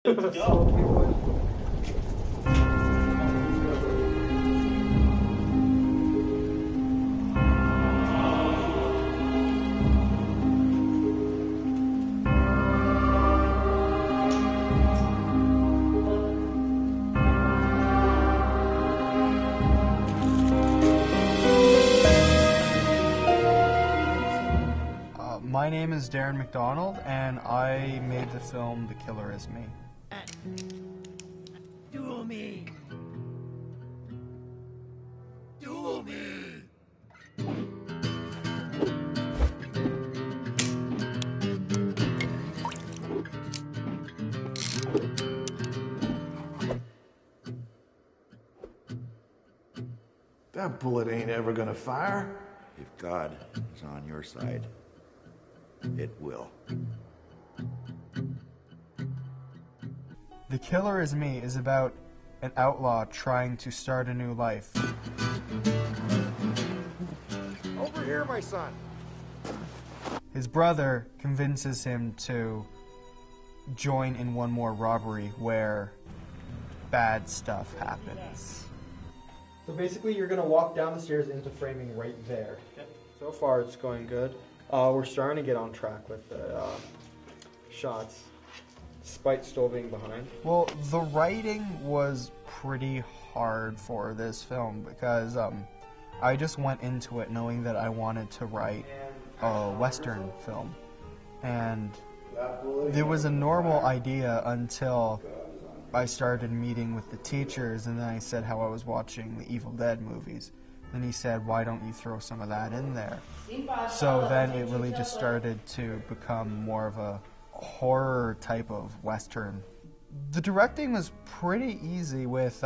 Let's go. My name is Darren MacDonald, and I made the film The Killer Is Me. Duel me! Duel me! That bullet ain't ever gonna fire. If God is on your side, it will. The Killer Is Me is about an outlaw trying to start a new life. Over here, my son. His brother convinces him to join in one more robbery where bad stuff happens. So basically you're going to walk down the stairs into framing right there. Okay. So far it's going good. We're starting to get on track with the shots, despite still being behind. Well, the writing was pretty hard for this film because I just went into it knowing that I wanted to write a Western film. And there was a normal idea until I started meeting with the teachers, and then I said how I was watching the Evil Dead movies. Then he said, why don't you throw some of that in there? So then it really just started to become more of a horror type of Western. The directing was pretty easy with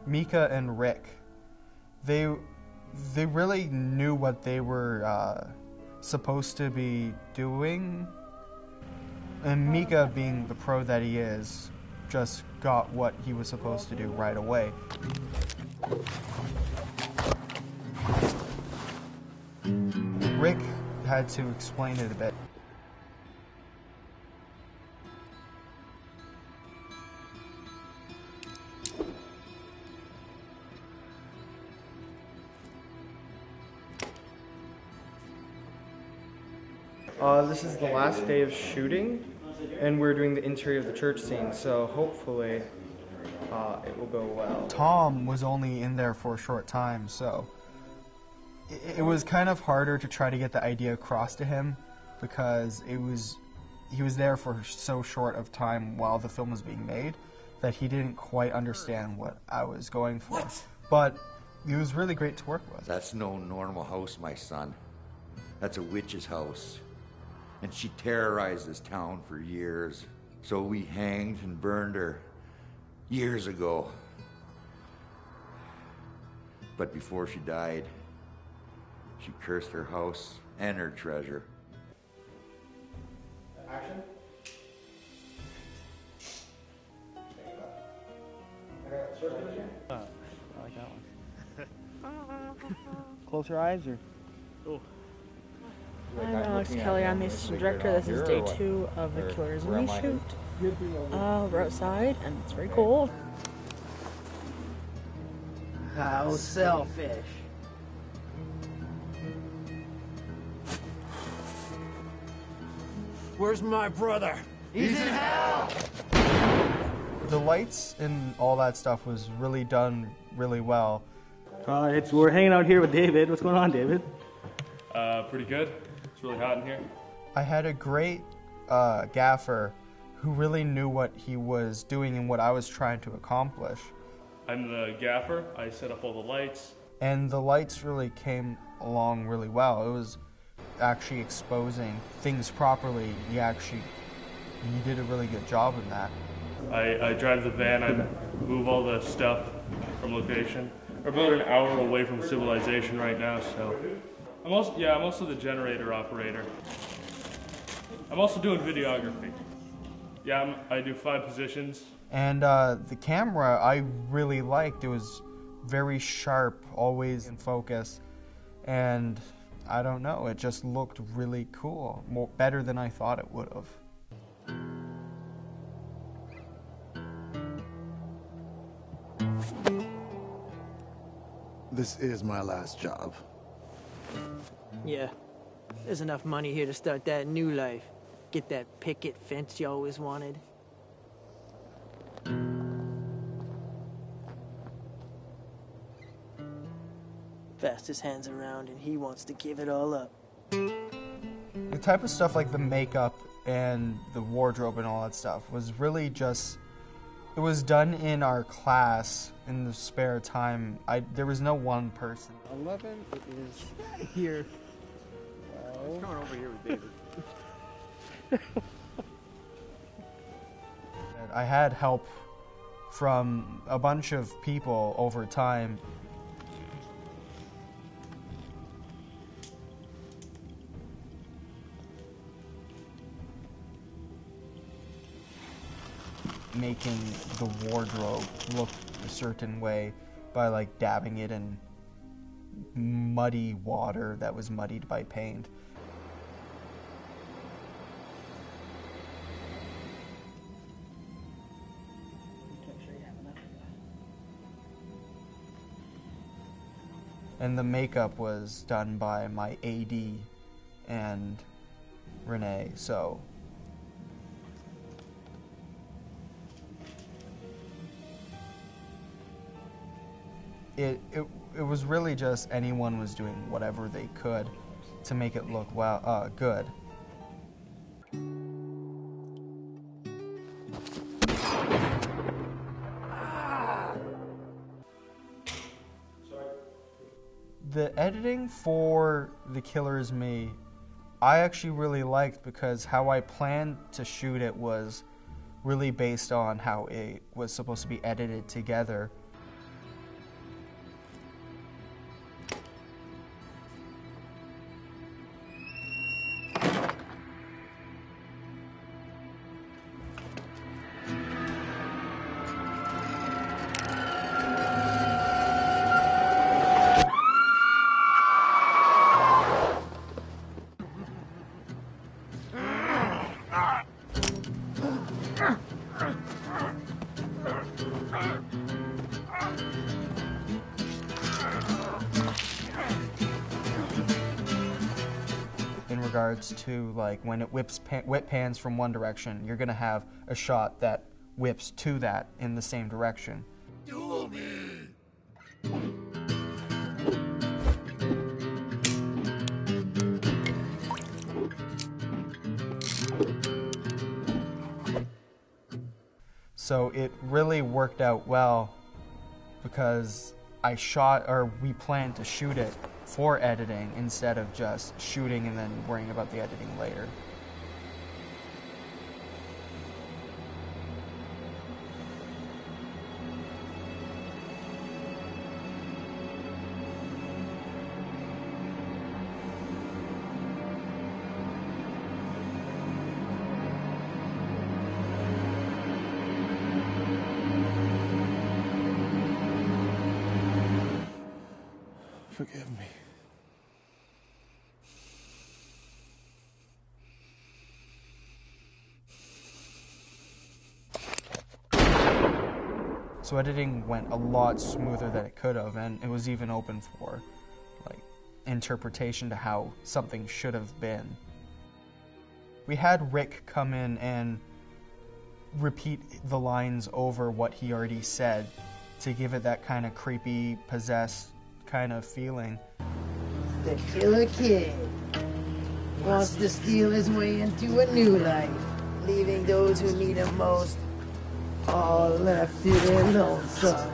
Mika and Rick. They really knew what they were supposed to be doing. And Mika, being the pro that he is, just got what he was supposed to do right away. Rick had to explain it a bit. This is the last day of shooting, and we're doing the interior of the church scene, so hopefully it will go well. Tom was only in there for a short time, so it was kind of harder to try to get the idea across to him because he was there for so short of time while the film was being made that he didn't quite understand what I was going for. But it was really great to work with. That's no normal house, my son. That's a witch's house. And she terrorized this town for years. So we hanged and burned her years ago. But before she died, she cursed her house and her treasure. Action. I like that one. Close your eyes, or? Oh. I'm Alex Kelly, I'm the assistant director. This is day 2 of the Killer Is Me shoot. We're outside and it's very cold. How selfish. Where's my brother? He's in hell! The lights and all that stuff was really done really well. We're hanging out here with David. What's going on, David? Pretty good. It's really hot in here. I had a great gaffer who really knew what he was doing and what I was trying to accomplish. I'm the gaffer. I set up all the lights. And the lights really came along really well. It was actually exposing things properly. You did a really good job in that. I drive the van. I move all the stuff from location. We're about an hour away from civilization right now, so I'm also the generator operator. I'm also doing videography. Yeah, I do 5 positions. And the camera I really liked. It was very sharp, always in focus, and I don't know, it just looked really cool, better than I thought it would have. This is my last job. Yeah. There's enough money here to start that new life. Get that picket fence you always wanted. Fastest hands around, and he wants to give it all up. The type of stuff like the makeup and the wardrobe and all that stuff was really just, it was done in our class in the spare time. There was no one person. 11, it is Here. coming over here with David. I had help from a bunch of people over time. Making the wardrobe look a certain way by like dabbing it in muddy water that was muddied by paint. And the makeup was done by my AD and Renee, so it was really just anyone was doing whatever they could to make it look good. The editing for The Killer Is Me, I actually really liked because how I planned to shoot it was really based on how it was supposed to be edited together. In regards to like when it whip pans from one direction, you're gonna have a shot that whips to that in the same direction. Duel me! So it really worked out well because we planned to shoot it for editing instead of just shooting and then worrying about the editing later. Forgive me. So editing went a lot smoother than it could have, and it was even open for like interpretation to how something should have been. We had Rick come in and repeat the lines over what he already said to give it that kind of creepy, possessed kind of feeling. The killer kid wants to steal his way into a new life, leaving those who need him most all left to their lonesome.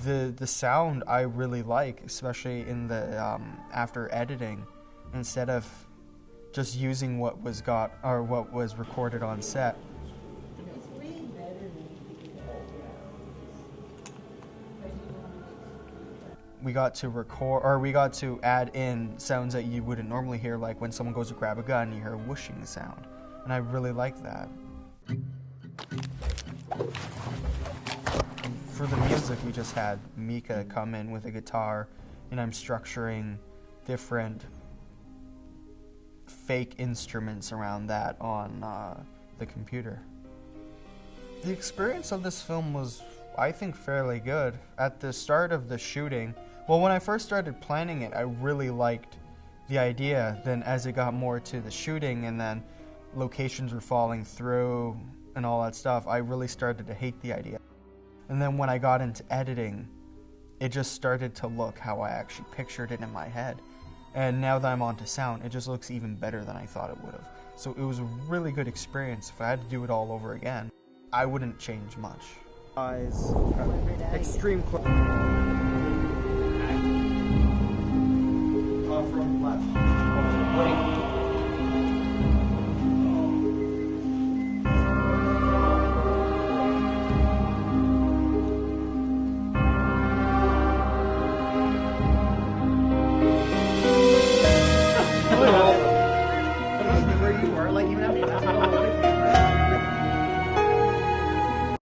The sound I really like, especially in the after editing, instead of just using what was recorded on set. We got to add in sounds that you wouldn't normally hear, like when someone goes to grab a gun, you hear a whooshing sound, and I really like that. For the music, we just had Mika come in with a guitar, and I'm structuring different fake instruments around that on the computer. The experience of this film was I think fairly good. At the start of the shooting, well, when I first started planning it, I really liked the idea. Then as it got more to the shooting and then locations were falling through and all that stuff, I really started to hate the idea. And then when I got into editing, it just started to look how I actually pictured it in my head. And now that I'm onto sound, it just looks even better than I thought it would have. So it was a really good experience. If I had to do it all over again, I wouldn't change much. Eyes, extreme close. From left.